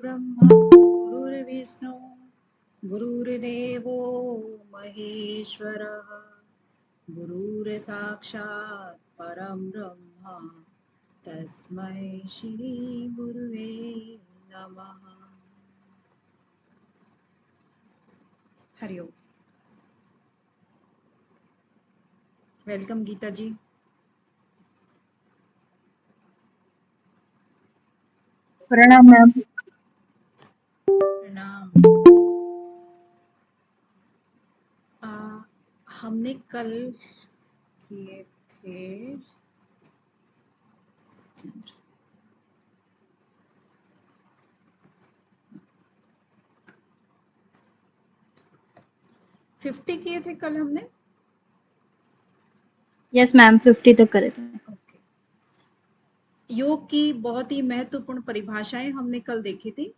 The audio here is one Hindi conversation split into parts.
गुरुर्ब्रह्मा गुरुर्विष्णु गुरुर्देवो महेश्वरः गुरुर्साक्षात् परं ब्रह्म तस्मै श्री गुरुवे नमः। हरि ओम। वेलकम गीता जी। प्रणाम मैम। प्रणाम। हमने कल किए थे 50 किए थे कल हमने। यस मैम 50 तक करे थे। योग की बहुत ही महत्वपूर्ण परिभाषाएं हमने कल देखी थी।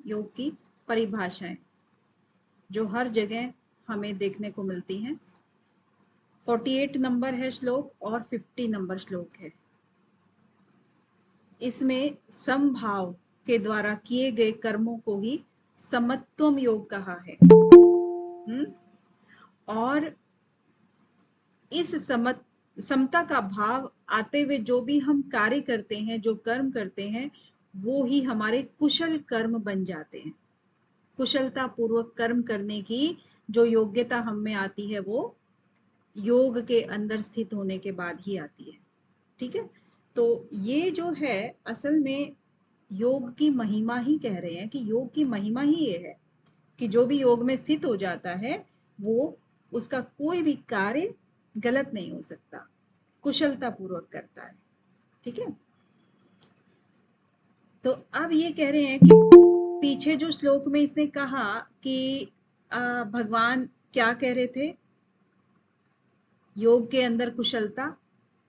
योग की परिभाषाएं जो हर जगह हमें देखने को मिलती हैं। 48 नंबर है श्लोक और 50 नंबर श्लोक है। इसमें समभाव के द्वारा किए गए कर्मों को ही समत्वम योग कहा है। और इस समता का भाव आते हुए जो भी हम कार्य करते हैं, जो कर्म करते हैं, वो ही हमारे कुशल कर्म बन जाते हैं। कुशलता पूर्वक कर्म करने की जो योग्यता हम में आती है वो योग के अंदर स्थित होने के बाद ही आती है। ठीक है, तो ये जो है असल में योग की महिमा ही कह रहे हैं कि योग की महिमा ही ये है कि जो भी योग में स्थित हो जाता है वो उसका कोई भी कार्य गलत नहीं हो सकता, कुशलता पूर्वक करता है। ठीक है, तो अब ये कह रहे हैं कि पीछे जो श्लोक में इसने कहा कि भगवान क्या कह रहे थे, योग के अंदर कुशलता,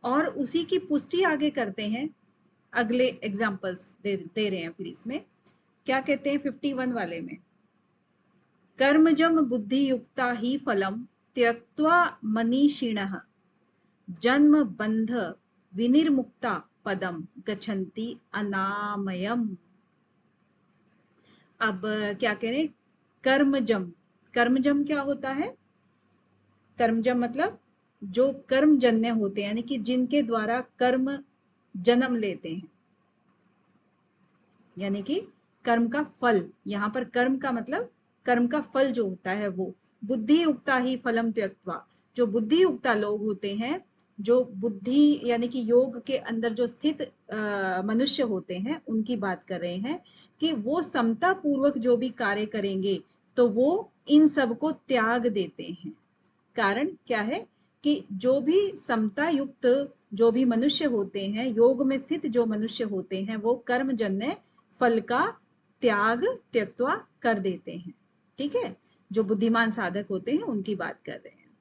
और उसी की पुष्टि आगे करते हैं। अगले एग्जाम्पल्स दे रहे हैं। फिर इसमें क्या कहते हैं 51 वाले में, कर्मजम बुद्धि युक्ता ही फलम त्यक्त्वा मनीषिणः जन्म बंध विनिर्मुक्ता पदम गच्छन्ति अनामयम। अब क्या कह रहे हैं, कर्मजम। कर्मजम क्या होता है? कर्मजम मतलब जो कर्मजन्य होते हैं, यानी कि जिनके द्वारा कर्म जन्म लेते हैं, यानी कि कर्म का फल। यहां पर कर्म का मतलब कर्म का फल जो होता है वो। बुद्धि युक्ता ही फलम त्यक्त्वा, जो बुद्धि युक्ता लोग होते हैं, जो बुद्धि यानी कि योग के अंदर जो स्थित मनुष्य होते हैं, उनकी बात कर रहे हैं कि वो समता पूर्वक जो भी कार्य करेंगे तो वो इन सब को त्याग देते हैं। कारण क्या है कि जो भी समता युक्त जो भी मनुष्य होते हैं, योग में स्थित जो मनुष्य होते हैं, वो कर्मजन्य फल का त्याग त्यक्त्वा कर देते हैं। ठीक है, जो बुद्धिमान साधक होते हैं उनकी बात कर रहे हैं।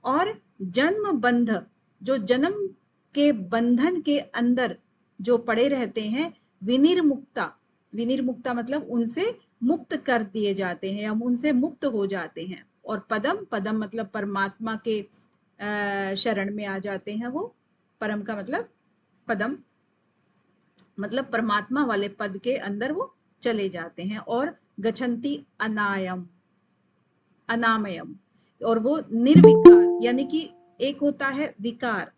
और जन्म बंध, जो जन्म के बंधन के अंदर जो पड़े रहते हैं, विनिर्मुक्ता। विनिर्मुक्ता मतलब उनसे मुक्त कर दिए जाते हैं, हम उनसे मुक्त हो जाते हैं। और पदम, पदम मतलब परमात्मा के शरण में आ जाते हैं वो। परम का मतलब पदम मतलब परमात्मा वाले पद के अंदर वो चले जाते हैं। और गच्छन्ति अनायम, अनामयम, और वो निर्विकार, यानी कि एक होता है विकार।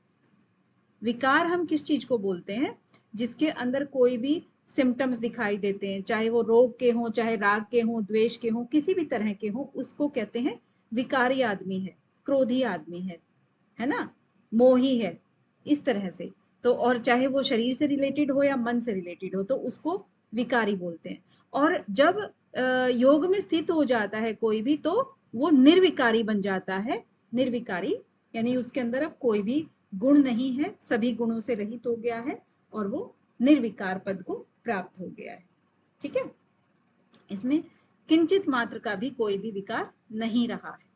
विकार हम किस चीज को बोलते हैं? जिसके अंदर कोई भी सिम्टम्स दिखाई देते हैं, चाहे वो रोग के हों, चाहे राग के हों, द्वेष के हों, किसी भी तरह के हों, उसको कहते हैं विकारी आदमी है, क्रोधी आदमी है ना, मोही है, इस तरह से। तो और चाहे वो शरीर से रिलेटेड हो या मन से रिलेटेड हो, तो उसको विकारी बोलते हैं। और जब योग में स्थित हो जाता है कोई भी, तो वो निर्विकारी बन जाता है। निर्विकारी यानी उसके अंदर अब कोई भी गुण नहीं है, सभी गुणों से रहित हो गया है और वो निर्विकार पद को प्राप्त हो गया है। ठीक है, इसमें किंचित मात्र का भी कोई भी विकार नहीं रहा है।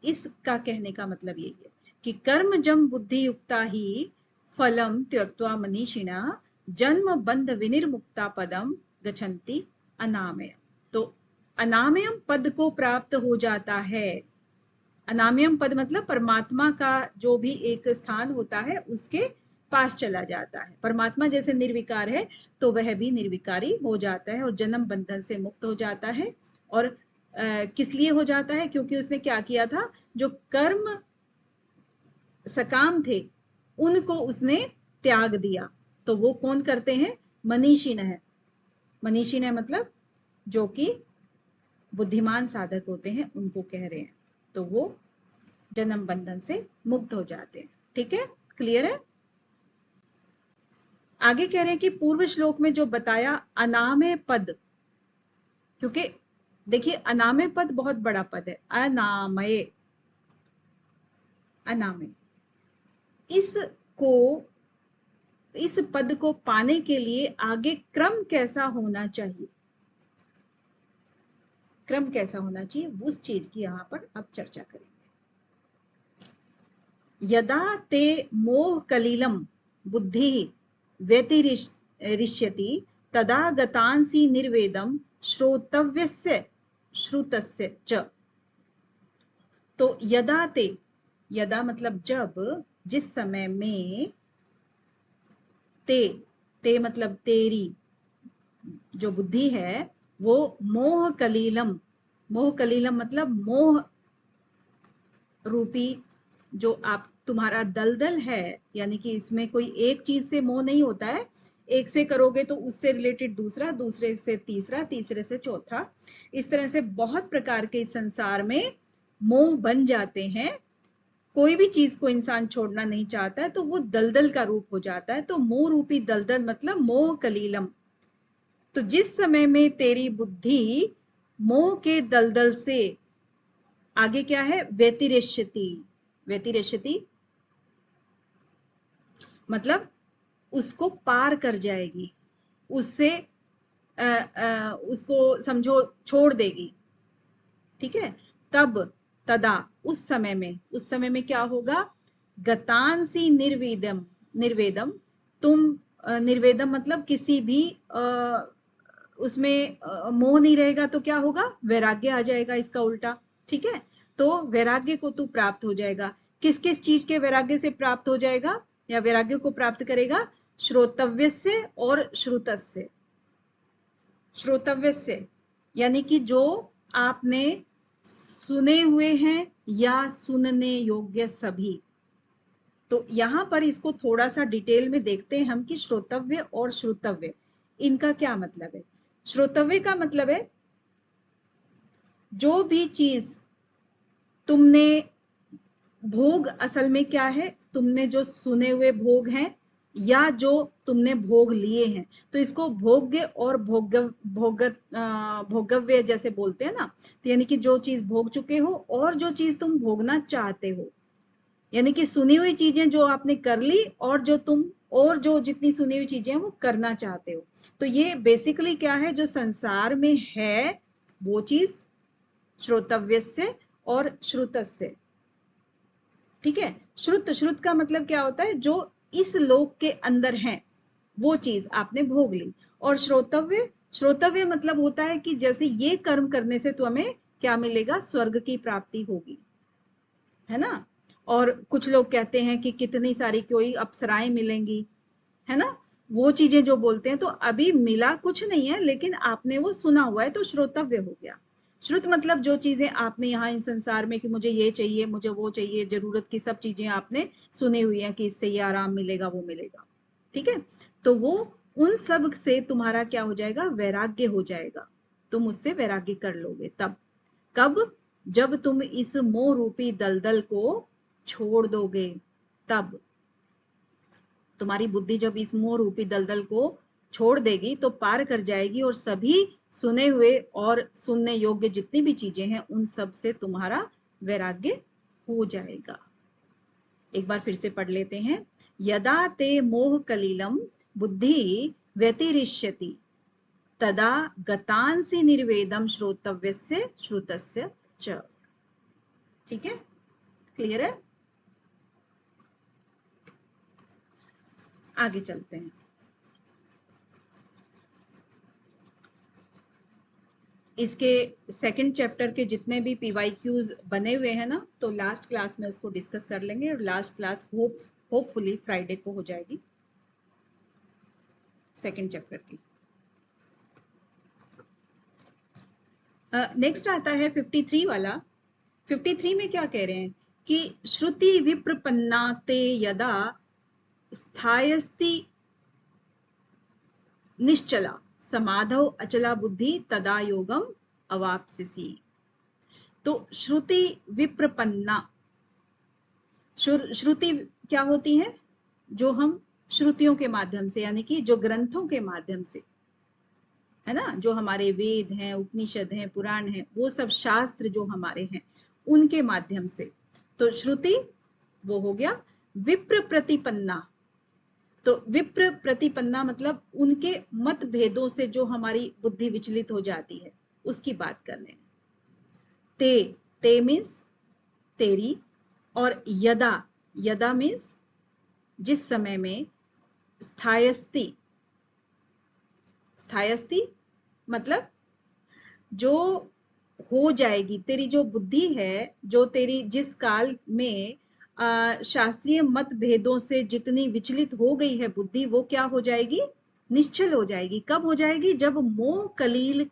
इसका कहने का मतलब यही है कि कर्मजम बुद्धि युक्ता ही फलम त्यक्त्वा मनीषिणः जन्म बंध विनिर्मुक्ता पदम गच्छन्ति अनामयम। तो अनामयम पद को प्राप्त हो जाता है। अनामयम पद मतलब परमात्मा का जो भी एक स्थान होता है, उसके पास चला जाता है। परमात्मा जैसे निर्विकार है तो वह भी निर्विकारी हो जाता है और जन्म बंधन से मुक्त हो जाता है। और किस लिए हो जाता है? क्योंकि उसने क्या किया था, जो कर्म सकाम थे उनको उसने त्याग दिया। तो वो कौन करते हैं? मनीषिण है। मनीषिण है मतलब जो कि बुद्धिमान साधक होते हैं उनको कह रहे हैं। तो वो जन्म बंधन से मुक्त हो जाते हैं। ठीक है, क्लियर है? आगे कह रहे हैं कि पूर्व श्लोक में जो बताया अनामय पद, क्योंकि देखिए अनामय पद बहुत बड़ा पद है, अनामय, अनामय, इस पद को पाने के लिए आगे क्रम कैसा होना चाहिए, क्रम कैसा होना चाहिए, उस चीज की यहां पर अब चर्चा करेंगे। यदा ते मोह कलिलम बुद्धि व्यतिरिष्यति तदा गतांसि निर्वेदम श्रोतव्यस्य श्रुतस्य च। तो यदा ते, यदा मतलब जब, जिस समय में, ते मतलब तेरी जो बुद्धि है वो मोह कलीलम, मोह कलीलम मतलब मोह रूपी जो आप तुम्हारा दलदल है, यानी कि इसमें कोई एक चीज से मोह नहीं होता है, एक से करोगे तो उससे रिलेटेड दूसरा, दूसरे से तीसरा, तीसरे से चौथा, इस तरह से बहुत प्रकार के इस संसार में मोह बन जाते हैं। कोई भी चीज को इंसान छोड़ना नहीं चाहता है तो वो दलदल का रूप हो जाता है। तो मोह रूपी दलदल मतलब मोह कलीलम। तो जिस समय में तेरी बुद्धि मोह के दलदल से, आगे क्या है, व्यतिरेष्यति, व्यतिरेष्यति मतलब उसको पार कर जाएगी, उससे उसको समझो छोड़ देगी। ठीक है, तब, तदा उस समय में, उस समय में क्या होगा, गतांसी निर्वेदम, निर्वेदम तुम, निर्वेदम मतलब किसी भी उसमें मोह नहीं रहेगा तो क्या होगा, वैराग्य आ जाएगा, इसका उल्टा। ठीक है, तो वैराग्य को तू प्राप्त हो जाएगा। किस किस चीज के वैराग्य से प्राप्त हो जाएगा या वैराग्य को प्राप्त करेगा? श्रोतव्य से और श्रुतस्य। श्रोतव्य से यानी कि जो आपने सुने हुए हैं या सुनने योग्य सभी। तो यहां पर इसको थोड़ा सा डिटेल में देखते हैं हम कि श्रोतव्य और श्रुतव्य इनका क्या मतलब है। श्रोतव्य का मतलब है जो भी चीज तुमने, भोग असल में क्या है, तुमने जो सुने हुए भोग हैं या जो तुमने भोग लिए हैं, तो इसको भोग्य और भोगव्य जैसे बोलते हैं ना। तो यानी कि जो चीज भोग चुके हो और जो चीज तुम भोगना चाहते हो, यानी कि सुनी हुई चीजें जो आपने कर ली और जो तुम, और जो जितनी सुनी हुई चीजें वो करना चाहते हो। तो ये बेसिकली क्या है, जो संसार में है वो चीज श्रोतव्यस्य और श्रुतस्य। ठीक है, श्रुत, श्रुत का मतलब क्या होता है, जो इस लोक के अंदर है वो चीज आपने भोग ली। और श्रोतव्य, श्रोतव्य मतलब होता है कि जैसे ये कर्म करने से तो हमें क्या मिलेगा, स्वर्ग की प्राप्ति होगी, है ना। और कुछ लोग कहते हैं कि कितनी सारी कोई अप्सराएं मिलेंगी, है ना, वो चीजें जो बोलते हैं। तो अभी मिला कुछ नहीं है लेकिन आपने वो सुना हुआ है तो श्रोतव्य हो गया। श्रुत मतलब जो चीजें आपने यहाँ इन संसार में कि मुझे ये चाहिए, मुझे वो चाहिए, जरूरत की सब चीजें आपने सुनी हुई है कि इससे ये आराम मिलेगा, वो मिलेगा। ठीक है, तो वो उन सब से तुम्हारा क्या हो जाएगा, वैराग्य हो जाएगा, तुम उससे वैराग्य कर लोगे। तब, कब, जब तुम इस मोह रूपी दलदल को छोड़ दोगे, तब तुम्हारी बुद्धि जब इस मोह रूपी दलदल को छोड़ देगी तो पार कर जाएगी और सभी सुने हुए और सुनने योग्य जितनी भी चीजें हैं उन सब से तुम्हारा वैराग्य हो जाएगा। एक बार फिर से पढ़ लेते हैं। यदा ते मोह कलिलम बुद्धि व्यतिरिष्यति तदा गतांसि निर्वेदम श्रोतव्यस्य श्रुतस्य च। ठीक है, क्लियर है? आगे चलते हैं। इसके सेकंड चैप्टर के जितने भी पीवाईक्यूज बने हुए हैं ना, तो लास्ट क्लास में उसको डिस्कस कर लेंगे और लास्ट क्लास होपफुली फ्राइडे को हो जाएगी सेकंड चैप्टर की। नेक्स्ट आता है 53 वाला। 53 में क्या कह रहे हैं कि श्रुति विप्रपन्ना ते यदा स्थायस्ति निश्चला समाधौ अचला बुद्धि तदा योगम अवाप्स्यसि। तो श्रुति विप्रपन्ना, श्रुति क्या होती है? जो हम श्रुतियों के माध्यम से, यानी कि जो ग्रंथों के माध्यम से, है ना, जो हमारे वेद हैं, उपनिषद हैं, पुराण हैं, वो सब शास्त्र जो हमारे हैं उनके माध्यम से। तो श्रुति वो हो गया। विप्र प्रतिपन्ना, तो विप्र प्रतिपन्ना मतलब उनके मतभेदों से जो हमारी बुद्धि विचलित हो जाती है उसकी बात कर रहे हैं। ते मीन्स तेरी, और यदा, यदा मीन्स जिस समय में, स्थायस्ति, स्थायस्ति मतलब जो हो जाएगी, तेरी जो बुद्धि है, जो तेरी जिस काल में शास्त्रीय मतभेदों से जितनी विचलित हो गई है बुद्धि, वो क्या हो जाएगी? निश्चल हो जाएगी। कब हो जाएगी? जब मोह कलील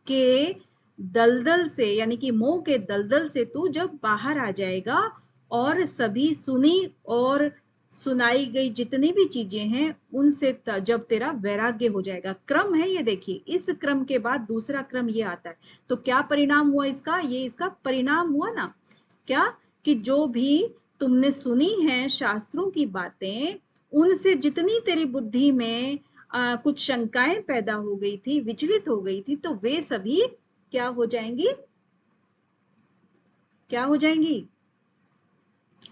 के दलदल से, यानी कि मोह के दलदल से तू जब बाहर आ जाएगा और सभी सुनी और सुनाई गई जितनी भी चीजें हैं उनसे जब तेरा वैराग्य हो जाएगा। क्रम है ये, देखिए, इस क्रम के बाद दूसरा क्रम ये आता है। तो क्या परिणाम हुआ इसका? ये इसका परिणाम हुआ ना, क्या कि जो भी तुमने सुनी है शास्त्रों की बातें, उनसे जितनी तेरी बुद्धि में कुछ शंकाएं पैदा हो गई थी, विचलित हो गई थी, तो वे सभी क्या हो जाएंगी? क्या हो जाएंगी?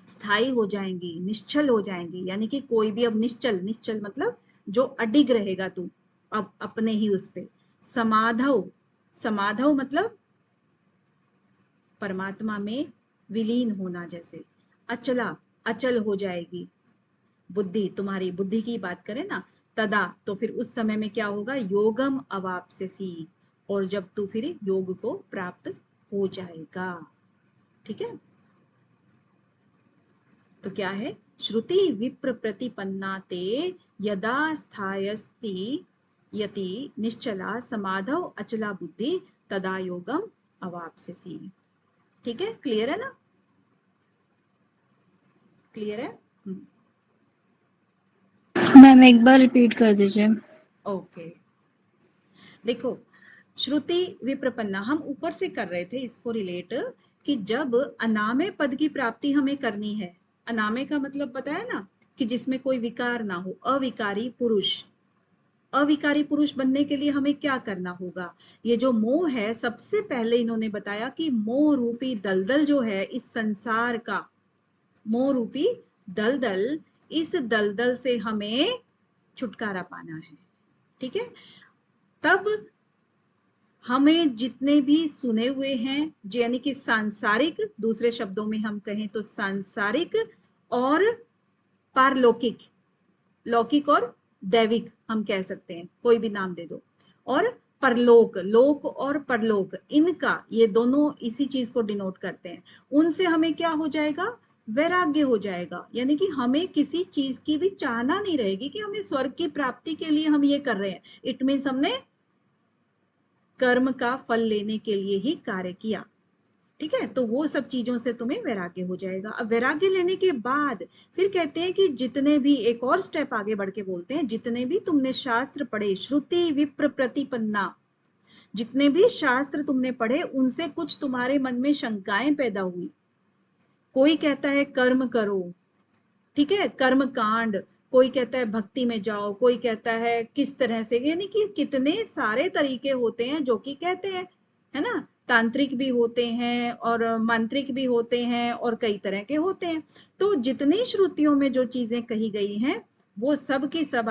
स्थायी हो जाएंगी, निश्चल हो जाएंगी। यानी कि कोई भी अब निश्चल, निश्चल मतलब जो अडिग रहेगा तू अब अपने ही उस पे। समाधव, समाधव मतलब परमात्मा में विलीन होना जैसे। अचला, अचल हो जाएगी बुद्धि, तुम्हारी बुद्धि की बात करें ना, तदा, तो फिर उस समय में क्या होगा? योगम अवाप्स्यसि, और जब तू फिर योग को प्राप्त हो जाएगा। ठीक है, तो क्या है? श्रुति विप्र प्रतिपन्ना ते यदा स्थायस्ति यति निश्चला समाधौ अचला बुद्धि तदा योगम अवाप्स्यसि। ठीक है, क्लियर है ना? क्लियर है? मैम एक बार रिपीट कर दीजिए। ओके, देखो, श्रुति विप्रपन्ना हम ऊपर से कर रहे थे इसको रिलेट, कि जब अनामय पद की प्राप्ति हमें करनी है, अनामय का मतलब पता है ना, कि जिसमें कोई विकार ना हो, अविकारी पुरुष। अविकारी पुरुष बनने के लिए हमें क्या करना होगा? ये जो मोह है, सबसे पहले इन्होंने बताया कि मोह रूपी दलदल जो है इस संसार का, मोह रूपी दलदल, इस दलदल से हमें छुटकारा पाना है। ठीक है, तब हमें जितने भी सुने हुए हैं, यानी कि सांसारिक, दूसरे शब्दों में हम कहें तो सांसारिक और पारलौकिक, लौकिक और दैविक हम कह सकते हैं, कोई भी नाम दे दो, और परलोक, लोक और परलोक, इनका, ये दोनों इसी चीज को डिनोट करते हैं। उनसे हमें क्या हो जाएगा? वैराग्य हो जाएगा। यानी कि हमें किसी चीज की भी चाहना नहीं रहेगी कि हमें स्वर्ग की प्राप्ति के लिए हम ये कर रहे हैं। इट मीन्स हमने कर्म का फल लेने के लिए ही कार्य किया। ठीक है, तो वो सब चीजों से तुम्हें वैराग्य हो जाएगा। अब वैराग्य लेने के बाद फिर कहते हैं कि जितने भी, एक और स्टेप आगे बढ़ के बोलते हैं, जितने भी तुमने शास्त्र पढ़े, श्रुति विप्र प्रतिपन्ना, जितने भी शास्त्र तुमने पढ़े उनसे कुछ तुम्हारे मन में शंकाएं पैदा हुई। कोई कहता है कर्म करो, ठीक है, कर्म कांड, कोई कहता है भक्ति में जाओ, कोई कहता है किस तरह से, यानी कि कितने सारे तरीके होते हैं जो कि कहते हैं, है ना, तांत्रिक भी होते हैं और मांत्रिक भी होते हैं और कई तरह के होते हैं। तो जितनी श्रुतियों में जो चीजें कही गई हैं वो सब की सब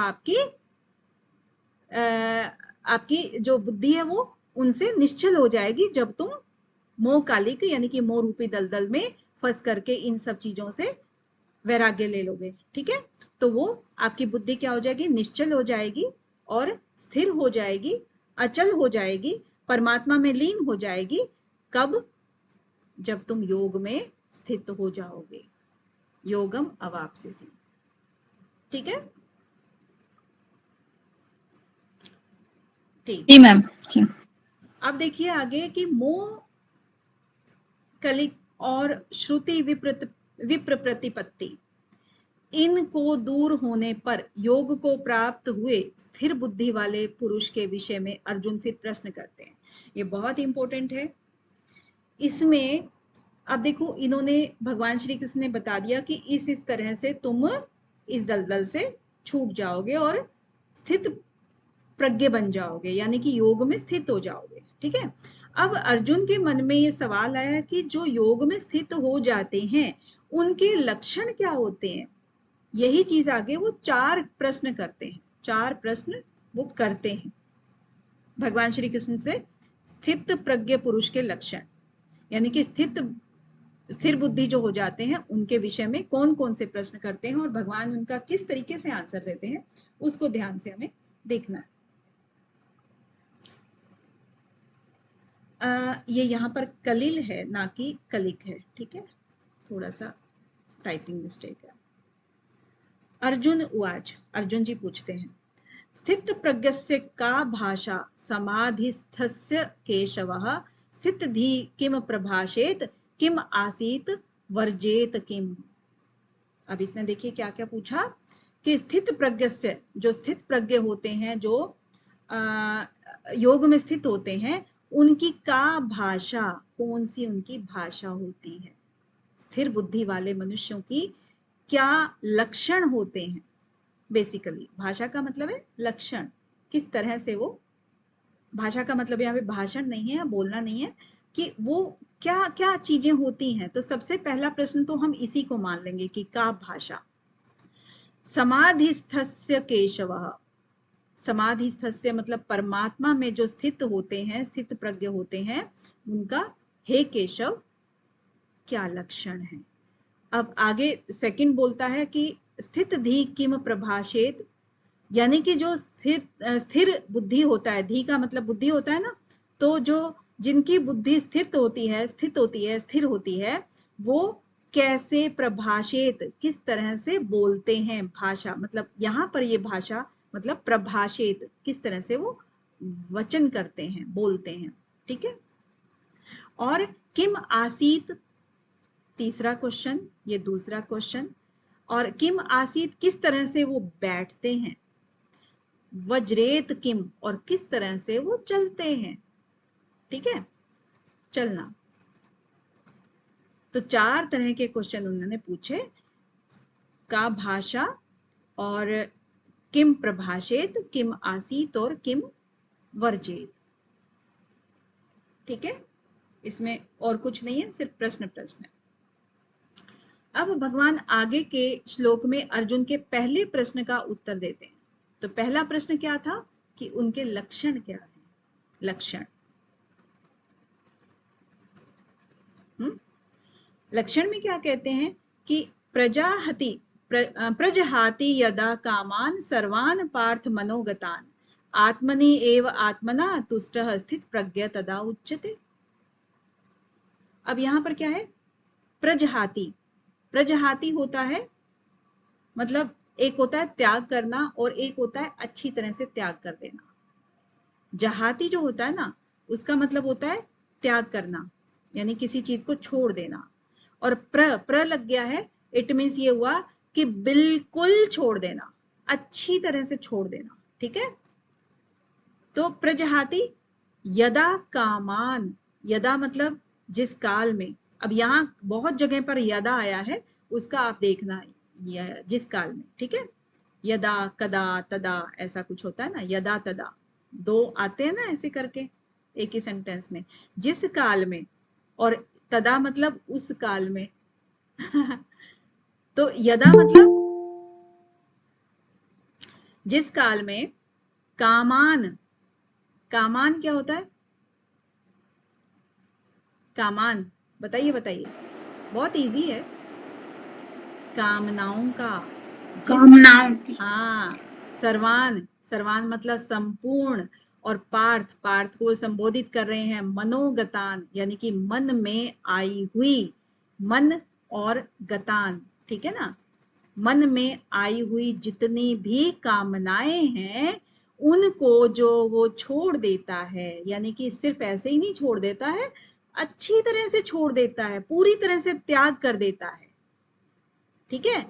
आपकी जो बुद्धि है वो उनसे निश्चल हो जाएगी जब तुम मोह कालिक, यानी कि मोह रूपी दलदल में फंस करके इन सब चीजों से वैराग्य ले लोगे। ठीक है, तो वो आपकी बुद्धि क्या हो जाएगी? निश्चल हो जाएगी और स्थिर हो जाएगी, अचल हो जाएगी, परमात्मा में लीन हो जाएगी। कब? जब तुम योग में स्थित हो जाओगे। योगम अवाप्स्यसि। ठीक है, ठीक। जी मैम। अब देखिए आगे कि मोह, कलिक और श्रुति विप्र प्रतिपत्ति, इनको दूर होने पर योग को प्राप्त हुए स्थिर बुद्धि वाले पुरुष के विषय में अर्जुन फिर प्रश्न करते हैं। ये बहुत इंपॉर्टेंट है। इसमें अब देखो, इन्होंने भगवान श्री कृष्ण ने बता दिया कि इस तरह से तुम इस दलदल से छूट जाओगे और स्थित प्रज्ञ बन जाओगे, यानी कि योग में स्थित हो जाओगे। ठीक है, अब अर्जुन के मन में ये सवाल आया कि जो योग में स्थित हो जाते हैं उनके लक्षण क्या होते हैं। यही चीज आगे वो 4 प्रश्न करते हैं, 4 प्रश्न वो करते हैं भगवान श्री कृष्ण से। स्थित प्रज्ञ पुरुष के लक्षण, यानी कि स्थिर बुद्धि जो हो जाते हैं उनके विषय में कौन कौन से प्रश्न करते हैं और भगवान उनका किस तरीके से आंसर देते हैं, उसको ध्यान से हमें देखना है। ये यहाँ पर कलिल है ना कि कलिक है। ठीक है, थोड़ा सा टाइपिंग मिस्टेक है। अर्जुन उवाच, अर्जुन जी पूछते हैं, स्थित प्रज्ञस्य का भाषा समाधिस्थस्य केशवः स्थितधि किम प्रभाषेत किम आसीत वर्जेत किम। अब इसने देखिए क्या क्या पूछा कि स्थित प्रज्ञस्य, जो स्थित प्रज्ञ होते हैं, जो योग में स्थित होते हैं, उनकी का भाषा, कौन सी उनकी भाषा होती है। स्थिर बुद्धि वाले मनुष्यों की क्या लक्षण होते हैं। बेसिकली भाषा का मतलब है लक्षण, किस तरह से वो, भाषा का मतलब यहाँ पे भाषण नहीं है, बोलना नहीं है, कि वो क्या क्या चीजें होती हैं। तो सबसे पहला प्रश्न तो हम इसी को मान लेंगे कि का भाषा। समाधिस्थस्य केशवः, समाधिस्थस्य मतलब परमात्मा में जो स्थित होते हैं, स्थित प्रज्ञ होते हैं, उनका हे केशव क्या लक्षण है। अब आगे सेकंड बोलता है कि स्थित धी किम प्रभाषेत, यानी कि जो स्थिर बुद्धि होता है, धी का मतलब बुद्धि होता है ना, तो जो जिनकी बुद्धि स्थित होती है, स्थिर होती है, वो कैसे प्रभाषित, किस तरह से बोलते हैं। भाषा मतलब यहाँ पर ये भाषा मतलब प्रभाषित, किस तरह से वो वचन करते हैं, बोलते हैं। ठीक है, और किम आसीत, तीसरा क्वेश्चन, ये दूसरा क्वेश्चन, और किम आसीत किस तरह से वो बैठते हैं। वज्रेत किम, और किस तरह से वो चलते हैं। ठीक है, चलना। तो 4 तरह के क्वेश्चन उन्होंने पूछे, का भाषा और किम प्रभाषेत, किम आसीत और किम वर्जेत। ठीक है, इसमें और कुछ नहीं है, सिर्फ प्रश्न प्रश्न है। अब भगवान आगे के श्लोक में अर्जुन के पहले प्रश्न का उत्तर देते हैं। तो पहला प्रश्न क्या था कि उनके लक्षण क्या है। लक्षण, लक्षण में क्या कहते हैं कि प्रजहाति यदा कामान सर्वान पार्थ मनोगतान आत्मनि एव आत्मना तुष्टः स्थित प्रज्ञ तदा उच्यते। अब यहां पर क्या है, प्रजहाति, प्रजहाति होता है मतलब एक होता है त्याग करना और एक होता है अच्छी तरह से त्याग कर देना। जहाती जो होता है ना, उसका मतलब होता है त्याग करना, यानी किसी चीज को छोड़ देना। और प्र लग गया है, इट मीन्स ये हुआ कि बिल्कुल छोड़ देना, अच्छी तरह से छोड़ देना। ठीक है, तो प्रजहाति यदा कामान, यदा मतलब जिस काल में। अब यहाँ बहुत जगह पर यदा आया है, उसका आप देखना जिस काल में। ठीक है, यदा कदा तदा ऐसा कुछ होता है ना, यदा तदा 2 आते हैं ना ऐसे करके एक ही सेंटेंस में, जिस काल में, और तदा मतलब उस काल में। तो यदा मतलब जिस काल में, कामान, कामान क्या होता है, कामान बताइए बताइए, बहुत इजी है, कामनाओं का, कामनाओं की। हाँ, सर्वान, सर्वान मतलब संपूर्ण, और पार्थ, पार्थ को संबोधित कर रहे हैं मनोगतान, यानी कि मन में आई हुई, मन और गतान। ठीक है ना, मन में आई हुई जितनी भी कामनाएं हैं उनको जो वो छोड़ देता है, यानी कि सिर्फ ऐसे ही नहीं छोड़ देता है, अच्छी तरह से छोड़ देता है, पूरी तरह से त्याग कर देता है। ठीक है,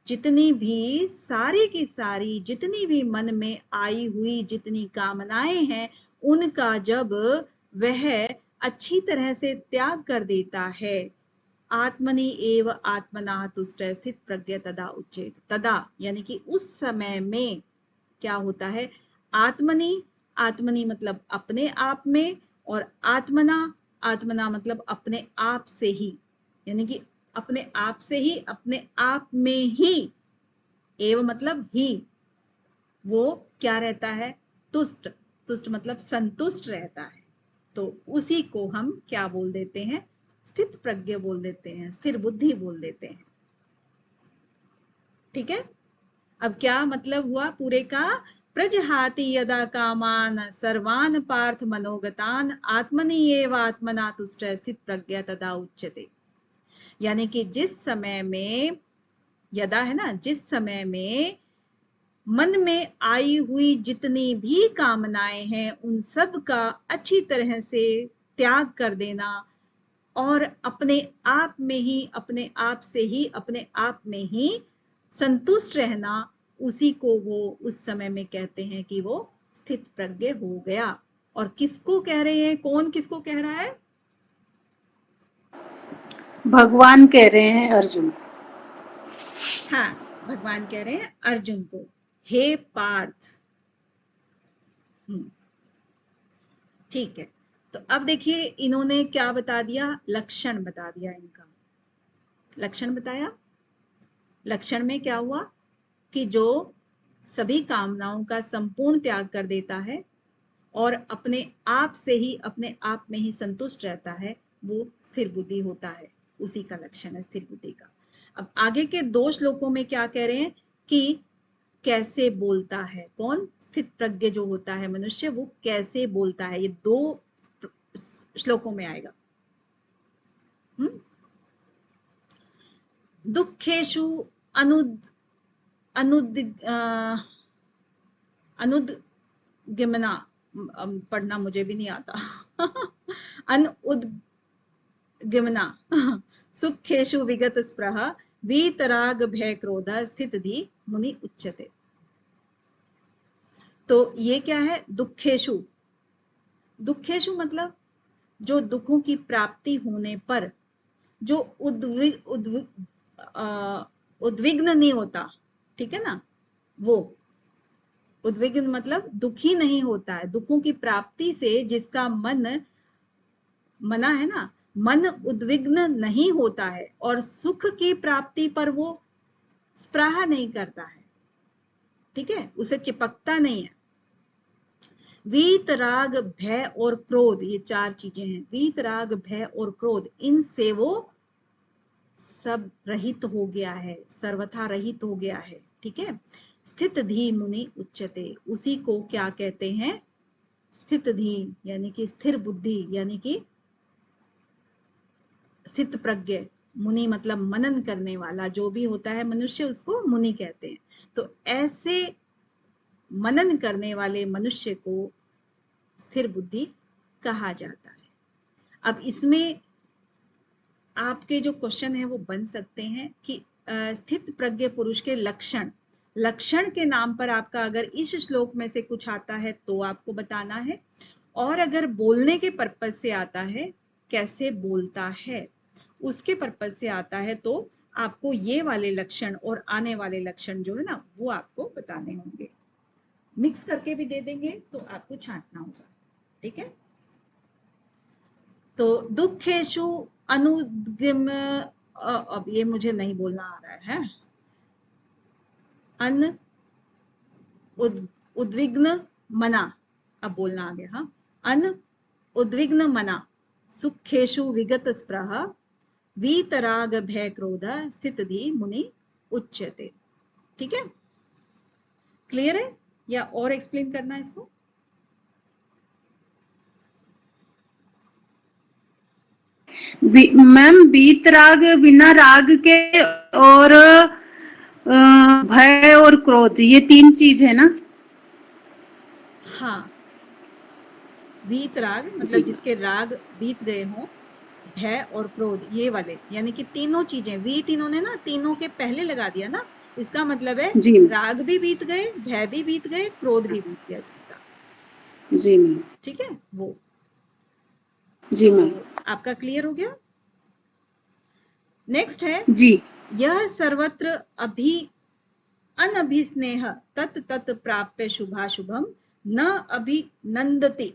जितनी भी सारी की सारी जितनी भी मन में आई हुई जितनी कामनाएं हैं उनका जब वह अच्छी तरह से त्याग कर देता है, आत्मनि एव आत्मना तुष्ट स्थित प्रज्ञ तदा उच्चेत, तदा यानी कि उस समय में क्या होता है, आत्मनि, आत्मनि मतलब अपने आप में, और आत्मना, आत्मना मतलब अपने आप से ही, यानी कि अपने आप से ही, अपने आप में ही, एव मतलब ही, वो क्या रहता है, तुष्ट, तुष्ट मतलब संतुष्ट रहता है। तो उसी को हम क्या बोल देते हैं, स्थित प्रज्ञ बोल देते हैं, स्थिर बुद्धि बोल देते हैं। ठीक है, अब क्या मतलब हुआ पूरे का, प्रजहाति यदा कामान सर्वान पार्थ मनोगतान आत्मनि एव आत्मना तुष्ट स्थित प्रज्ञा तदा उच्यते, यानी कि जिस समय में, यदा है ना, जिस समय में मन में आई हुई जितनी भी कामनाएं हैं उन सब का अच्छी तरह से त्याग कर देना और अपने आप में ही, अपने आप से ही, अपने आप में ही संतुष्ट रहना, उसी को वो उस समय में कहते हैं कि वो स्थित प्रज्ञ हो गया। और किसको कह रहे हैं, कौन किसको कह रहा है, भगवान कह रहे हैं अर्जुन को। हाँ, भगवान कह रहे हैं अर्जुन को, हे पार्थ। ठीक है, तो अब देखिए इन्होंने क्या बता दिया, लक्षण बता दिया इनका, लक्षण बताया। लक्षण में क्या हुआ कि जो सभी कामनाओं का संपूर्ण त्याग कर देता है और अपने आप से ही, अपने आप में ही संतुष्ट रहता है, वो स्थिर बुद्धि होता है, उसी का लक्षण है स्थिर बुद्धि का। अब आगे के 2 श्लोकों में क्या कह रहे हैं कि कैसे बोलता है, कौन, स्थित प्रज्ञ जो होता है मनुष्य, वो कैसे बोलता है, ये 2 श्लोकों में आएगा। दुखेषु अनुद अनुद अनुद्गमना, पढ़ना मुझे भी नहीं आता अनुद्गमना सुखेषु विगत स्पृह वीतराग भय क्रोध स्थित धी मुनि उच्यते। तो ये क्या है, दुखेषु, दुखेषु मतलब जो दुखों की प्राप्ति होने पर जो उद्विग्न नहीं होता, ठीक है ना, वो उद्विग्न मतलब दुखी नहीं होता है, दुखों की प्राप्ति से जिसका मन, मना है ना, मन उद्विग्न नहीं होता है और सुख की प्राप्ति पर वो स्पृहा नहीं करता है, ठीक है, उसे चिपकता नहीं है। वीतराग भय और क्रोध, ये 4 चीजें हैं, वीतराग भय और क्रोध, इनसे वो सब रहित हो गया है, सर्वथा रहित हो गया है। ठीक है, स्थित धी मुनि उच्चते, उसी को क्या कहते हैं, स्थित धी, यानी कि स्थिर बुद्धि, यानी कि स्थित प्रज्ञ। मुनि मतलब मनन करने वाला जो भी होता है मनुष्य, उसको मुनि कहते हैं। तो ऐसे मनन करने वाले मनुष्य को स्थिर बुद्धि कहा जाता है। अब इसमें आपके जो क्वेश्चन है वो बन सकते हैं कि स्थित प्रज्ञ पुरुष के लक्षण, लक्षण के नाम पर आपका अगर इस श्लोक में से कुछ आता है तो आपको बताना है, और अगर बोलने के पर्पज से आता है, कैसे बोलता है उसके पर्पज से आता है, तो आपको ये वाले लक्षण और आने वाले लक्षण जो है ना वो आपको बताने होंगे। मिक्स करके भी दे देंगे तो आपको छांटना होगा। ठीक है, तो दुखेषु अनुद्गम, अब ये मुझे नहीं बोलना आ रहा है, अन उद्विग्न मना, अब बोलना आ गया, हाँ, अन उद्विग्न मना सुखेषु विगत स्पृह वीतराग भय क्रोध स्थित धी मुनि उच्यते। ठीक है, क्लियर है या और एक्सप्लेन करना है इसको? मैम बीतराग बिना राग के और भय और क्रोध, ये 3 चीज है ना? हाँ, वीत राग मतलब जी। जिसके राग बीत गए हों, भय और क्रोध ये वाले, यानी कि तीनों चीजें, वीत इन्होंने ना तीनों के पहले लगा दिया ना, इसका मतलब है जी मैम। राग भी बीत गए, भय भी बीत गए, क्रोध भी बीत गया जिसका। जी मैम। ठीक है वो। जी तो मैम। आपका क्लियर हो गया। नेक्स्ट है, जी। यह सर्वत्र अभी अनभिस्नेह तत् तत् प्राप्य शुभाशुभम न अभिनंदति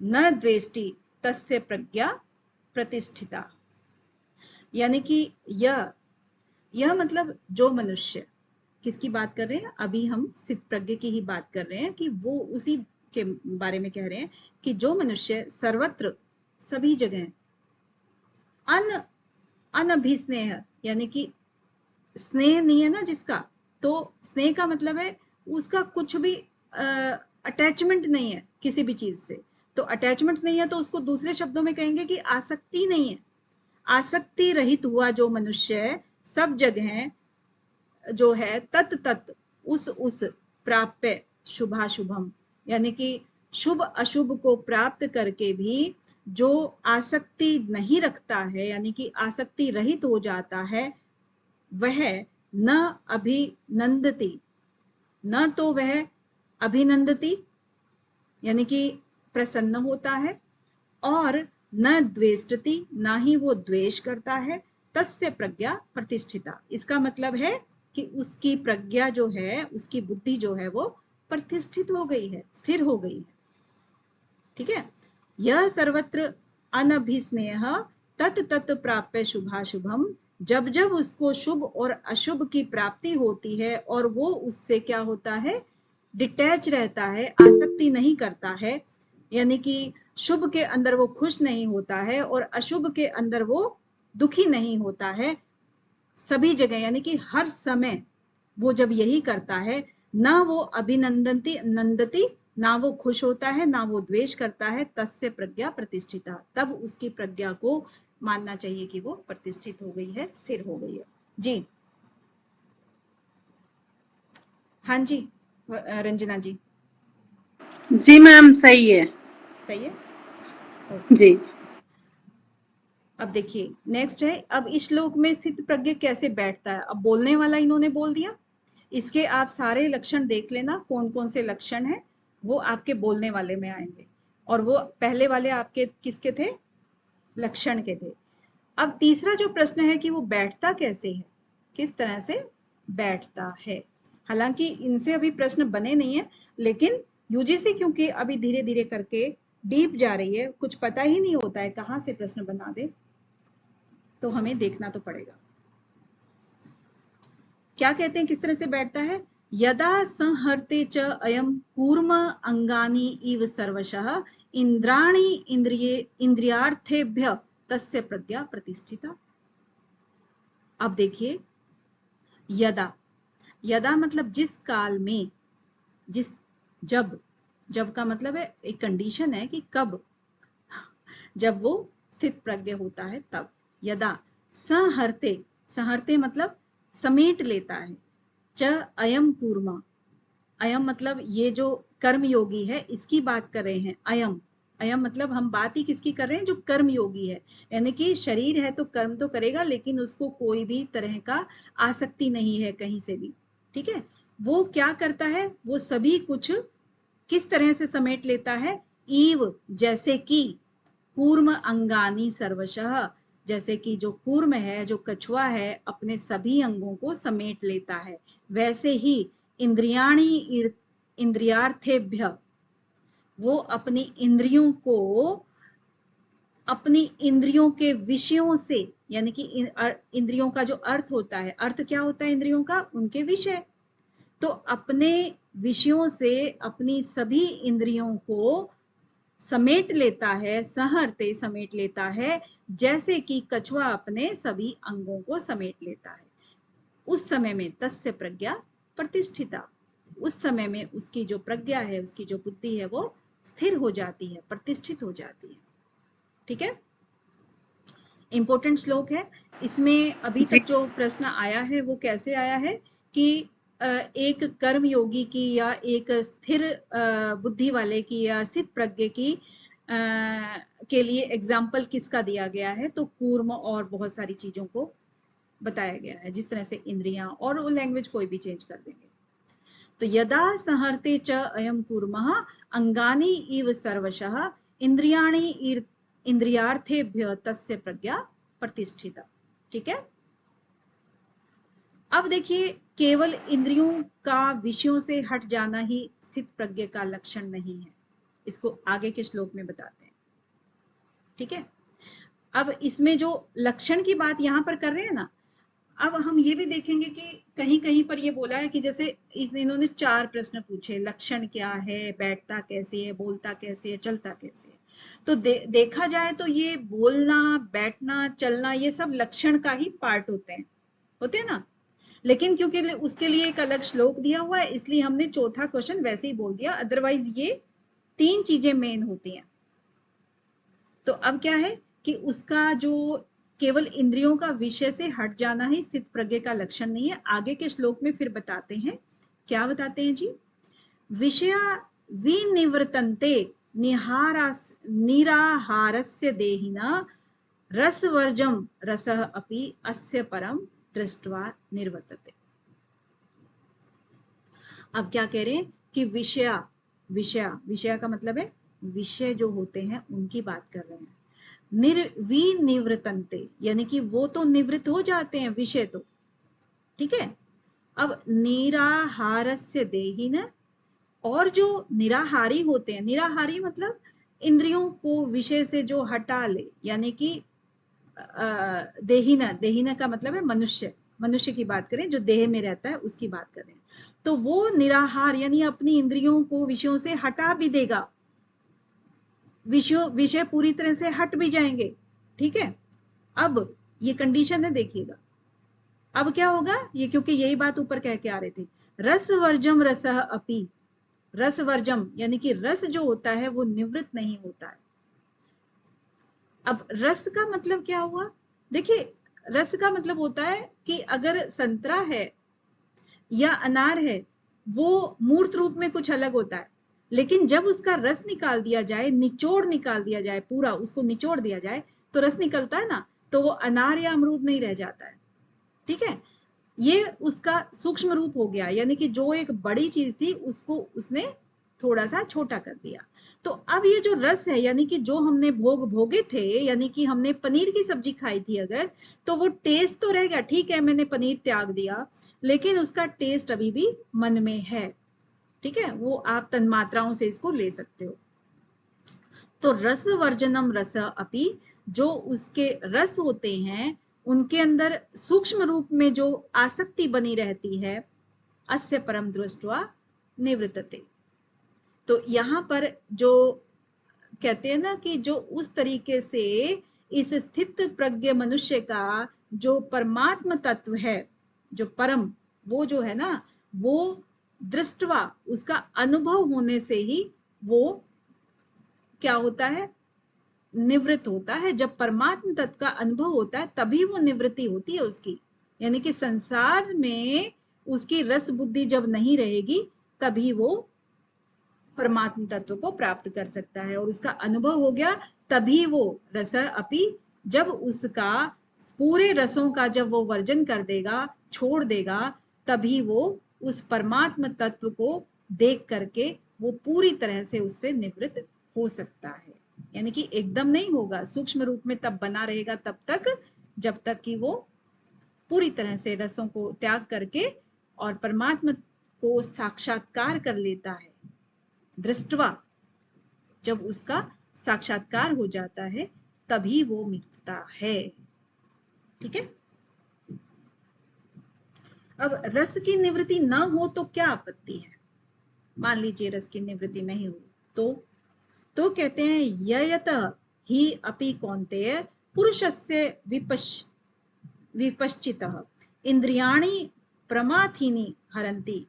न द्वेष्टि तस्य प्रज्ञा प्रतिष्ठिता। यानी कि यह मतलब जो मनुष्य, किसकी बात कर रहे हैं, अभी हम स्थित प्रज्ञ की ही बात कर रहे हैं, कि वो उसी के बारे में कह रहे हैं कि जो मनुष्य सर्वत्र सभी जगह अन अनभिस्नेह, यानी कि स्नेह नहीं है ना जिसका, तो स्नेह का मतलब है उसका कुछ भी अटैचमेंट नहीं है किसी भी चीज से। तो अटैचमेंट नहीं है तो उसको दूसरे शब्दों में कहेंगे कि आसक्ति नहीं है। आसक्ति रहित हुआ जो मनुष्य है, सब जगह जो है तत् तत् उस प्राप्य शुभाशुभम, यानी कि शुभ अशुभ को प्राप्त करके भी जो आसक्ति नहीं रखता है, यानी कि आसक्ति रहित हो जाता है, वह न अभिनंदति, न तो वह अभिनंदति यानी कि प्रसन्न होता है, और न द्वेष्टति, ना ही वो द्वेष करता है, तस्य प्रज्ञा प्रतिष्ठिता। इसका मतलब है कि उसकी प्रज्ञा जो है, उसकी बुद्धि जो है वो प्रतिष्ठित हो गई है, स्थिर हो गई है। ठीक है। यह सर्वत्र अनभिस्नेह तत् तत् प्राप्य शुभाशुभम, जब जब उसको शुभ और अशुभ की प्राप्ति होती है और वो उससे क्या होता है, डिटैच रहता है, आसक्ति नहीं करता है, यानी कि शुभ के अंदर वो खुश नहीं होता है और अशुभ के अंदर वो दुखी नहीं होता है, सभी जगह यानी कि हर समय वो जब यही करता है, ना वो अभिनंदती नंदती, ना वो खुश होता है, ना वो द्वेष करता है, तस्य प्रज्ञा प्रतिष्ठिता, तब उसकी प्रज्ञा को मानना चाहिए कि वो प्रतिष्ठित हो गई है, स्थिर हो गई है। जी हाँ जी, रंजना जी। जी मैम, सही है। सही है, ओके। जी। अब देखिए नेक्स्ट है, अब इस श्लोक में स्थित प्रज्ञ कैसे बैठता है। अब बोलने वाला इन्होंने बोल दिया, इसके आप सारे लक्षण देख लेना, कौन कौन से लक्षण हैं वो आपके बोलने वाले में आएंगे, और वो पहले वाले आपके किसके थे, लक्षण के थे। अब तीसरा जो प्रश्न है कि वो बैठता कैसे है, किस तरह से बैठता है। हालांकि इनसे अभी प्रश्न बने नहीं है, लेकिन यूजीसी क्योंकि अभी धीरे धीरे करके डीप जा रही है, कुछ पता ही नहीं होता है कहाँ से प्रश्न बना दे, तो हमें देखना तो पड़ेगा। क्या कहते हैं किस तरह से बैठता है, यदा संहर्ते च अयम कूर्म अंगानी इव सर्वशः इंद्राणी इंद्रिये इंद्रियार्थेभ्य तस्य प्रज्ञा प्रतिष्ठिता। अब देखिए, यदा, यदा मतलब जिस काल में, जिस, जब, जब का मतलब है एक कंडीशन है कि कब, जब वो स्थित प्रज्ञ होता है तब। यदा संहर्ते, संहर्ते मतलब समेट लेता है, च अयम कूर्मा, अयम मतलब ये जो कर्म योगी है इसकी बात कर रहे हैं, अयम, अयम मतलब हम बात ही किसकी कर रहे हैं, जो कर्म योगी है, यानी कि शरीर है तो कर्म तो करेगा, लेकिन उसको कोई भी तरह का आसक्ति नहीं है कहीं से भी। ठीक है, वो क्या करता है, वो सभी कुछ किस तरह से समेट लेता है, ईव जैसे कि, कूर्म अंगानी सर्वशः, जैसे कि जो कूर्म है, जो कछुआ है, अपने सभी अंगों को समेट लेता है, वैसे ही इंद्रियाणी इंद्रियार्थेभ्य, वो अपनी इंद्रियों को, अपनी इंद्रियों के विषयों से, यानी कि इंद्रियों का जो अर्थ होता है, अर्थ क्या होता है इंद्रियों का, उनके विषय, तो अपने विषयों से अपनी सभी इंद्रियों को समेट लेता है, सहरते समेट लेता है, जैसे कि कछुआ अपने सभी अंगों को समेट लेता है। उस समय में तस्य प्रज्ञा प्रतिष्ठिता, उस समय में उसकी जो प्रज्ञा है, उसकी जो बुद्धि है वो स्थिर हो जाती है, प्रतिष्ठित हो जाती है। ठीक है, इंपॉर्टेंट श्लोक है। इसमें अभी जी तक जो प्रश्न आया है वो कैसे आया है कि एक कर्म योगी की या एक स्थिर बुद्धि वाले की या स्थित प्रज्ञ की के लिए एग्जाम्पल किसका दिया गया है, तो कूर्म और बहुत सारी चीजों को बताया गया है, जिस तरह से इंद्रियां, और वो लैंग्वेज कोई भी चेंज कर देंगे। तो यदा संहरते च अयम कूर्मः अंगानि इव सर्वशः इंद्रियाणि इंद्रियार्थेभ्य तस्य प्रज्ञा प्रतिष्ठिता। ठीक है। अब देखिए, केवल इंद्रियों का विषयों से हट जाना ही स्थित प्रज्ञ का लक्षण नहीं है, इसको आगे के श्लोक में बताते हैं। ठीक है। अब इसमें जो लक्षण की बात यहां पर कर रहे हैं ना, अब हम ये भी देखेंगे कि कहीं कहीं पर ये बोला है कि जैसे इन्होंने 4 प्रश्न पूछे, लक्षण क्या है, बैठता कैसे है, बोलता कैसे है, चलता कैसे है। तो देखा जाए तो ये बोलना, बैठना, चलना, ये सब लक्षण का ही पार्ट होते हैं ना। लेकिन क्योंकि उसके लिए एक अलग श्लोक दिया हुआ है, इसलिए हमने चौथा क्वेश्चन वैसे ही बोल दिया, अदरवाइज ये 3 चीजें मेन होती हैं। तो अब क्या है कि उसका जो केवल इंद्रियों का विषय से हट जाना ही स्थित प्रज्ञ का लक्षण नहीं है। आगे के श्लोक में फिर बताते हैं, क्या बताते हैं जी, विषया विनिवर्तन्ते निराहारस्य देहिना रसवर्जम रसः अपि अस्य परम दृष्ट्वा निर्वर्तते। अब क्या कह रहे हैं कि विषया का मतलब है विषय जो होते हैं उनकी बात कर रहे हैं। विनिवृतन्ते यानी कि वो तो निवृत्त हो जाते हैं विषय तो, ठीक है। अब निराहारस्य देहिन, और जो निराहारी होते हैं, निराहारी मतलब इंद्रियों को विषय से जो हटा ले, यानी कि देहिना का मतलब है मनुष्य की बात करें, जो देह में रहता है उसकी बात करें, तो वो निराहार यानी अपनी इंद्रियों को विषयों से हटा भी देगा, विषय पूरी तरह से हट भी जाएंगे। ठीक है। अब ये कंडीशन है, देखिएगा अब क्या होगा ये, क्योंकि यही बात ऊपर कह के आ रहे थे, रस वर्जम रसः अपि, रस वर्जम यानी कि रस जो होता है वो निवृत्त नहीं होता है। अब रस का मतलब क्या हुआ, देखिए रस का मतलब होता है कि अगर संतरा है या अनार है, वो मूर्त रूप में कुछ अलग होता है, लेकिन जब उसका रस निकाल दिया जाए, निचोड़ निकाल दिया जाए, पूरा उसको निचोड़ दिया जाए तो रस निकलता है ना, तो वो अनार या अमरूद नहीं रह जाता है। ठीक है। ये उसका सूक्ष्म रूप हो गया, यानी कि जो एक बड़ी चीज थी उसको उसने थोड़ा सा छोटा कर दिया। तो अब ये जो रस है, यानी कि जो हमने भोगे थे, यानी कि हमने पनीर की सब्जी खाई थी अगर, तो वो टेस्ट तो रह गया, ठीक है मैंने पनीर त्याग दिया, लेकिन उसका टेस्ट अभी भी मन में है। ठीक है, वो आप तन्मात्राओं से इसको ले सकते हो। तो रस वर्जनम रस अपि, जो उसके रस होते हैं उनके अंदर सूक्ष्म रूप में जो आसक्ति बनी रहती है, अस्य परम दृष्ट्वा निवृत्तते। तो यहां पर जो कहते हैं ना कि जो उस तरीके से इस स्थित प्रज्ञ मनुष्य का जो परमात्म तत्व है, जो परम, वो जो है ना, वो दृष्टवा, उसका अनुभव होने से ही वो क्या होता है, निवृत्त होता है। जब परमात्म तत्व का अनुभव होता है तभी वो निवृत्ति होती है उसकी, यानी कि संसार में उसकी रस बुद्धि जब नहीं रहेगी तभी वो परमात्म तत्व को प्राप्त कर सकता है, और उसका अनुभव हो गया तभी वो रस अपि, जब उसका पूरे रसों का जब वो वर्जन कर देगा, छोड़ देगा, तभी वो उस परमात्म तत्व को देख करके वो पूरी तरह से उससे निवृत्त हो सकता है। यानी कि एकदम नहीं होगा, सूक्ष्म रूप में तब बना रहेगा तब तक जब तक कि वो पूरी तरह से रसों को त्याग करके और परमात्मा को साक्षात्कार कर लेता है। दृष्टवा, जब उसका साक्षात्कार हो जाता है तभी वो मिटता है। ठीक है। अब रस की निवृत्ति न हो तो क्या आपत्ति है, मान लीजिए रस की निवृत्ति नहीं हुई तो कहते हैं ययत ही अपि कौन्तेय पुरुषस्य विपश्चितः इंद्रियाणि प्रमाथीनि हरन्ति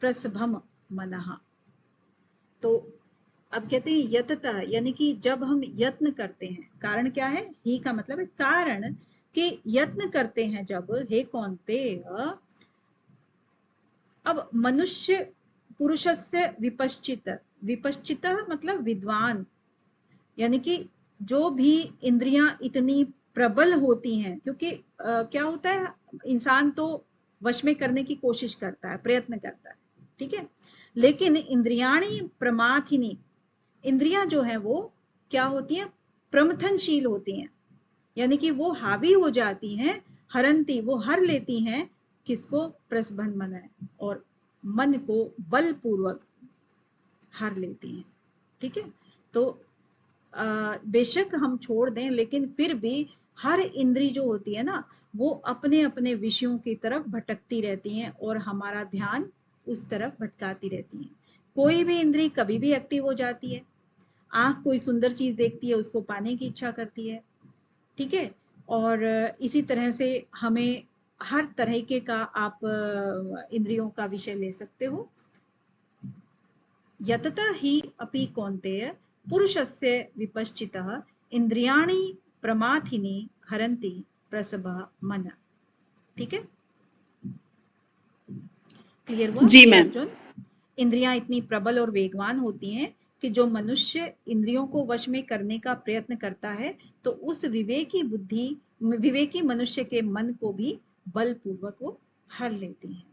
प्रसभम मनः। तो अब कहते हैं यततः, यानी कि जब हम यत्न करते हैं, कारण क्या है, ही का मतलब है कारण, कि यत्न करते हैं जब, हे कौन्तेय, अब मनुष्य पुरुषस्य विपश्चित, विपश्चित मतलब विद्वान, यानी कि जो भी इंद्रियां इतनी प्रबल होती हैं, क्योंकि क्या होता है, इंसान तो वश में करने की कोशिश करता है, प्रयत्न करता है, ठीक है, लेकिन इंद्रियाणी प्रमाथिनी, इंद्रियां जो है वो क्या होती हैं, प्रमथनशील होती हैं, यानी कि वो हावी हो जाती हैं, हरंती वो हर लेती हैं, किसको, प्रसभन मन है, और मन को बलपूर्वक हर लेती हैं, ठीक है। तो बेशक हम छोड़ दें, लेकिन फिर भी हर इंद्री जो होती है ना, वो अपने अपने विषयों की तरफ भटकती रहती हैं और हमारा ध्यान उस तरफ भटकाती रहती हैं। कोई भी इंद्री कभी भी एक्टिव हो जाती है, आंख कोई सुंदर चीज देखती है, उसको पाने की इच्छा करती है, ठीक है, और इसी तरह से हमें हर तरह के का आप इंद्रियों का विषय ले सकते हो। यतता ही अपि कौन्तेय पुरुषस्य विपश्चितः इंद्रियाणि प्रमाथिनी हरन्ति प्रसभः मन, ठीक है, क्लियर हुआ जी हे मैम। अर्जुन। इंद्रियां इतनी प्रबल और वेगवान होती हैं कि जो मनुष्य इंद्रियों को वश में करने का प्रयत्न करता है, तो उस विवेकी मनुष्य के मन को भी बलपूर्वक वो हर लेती हैं।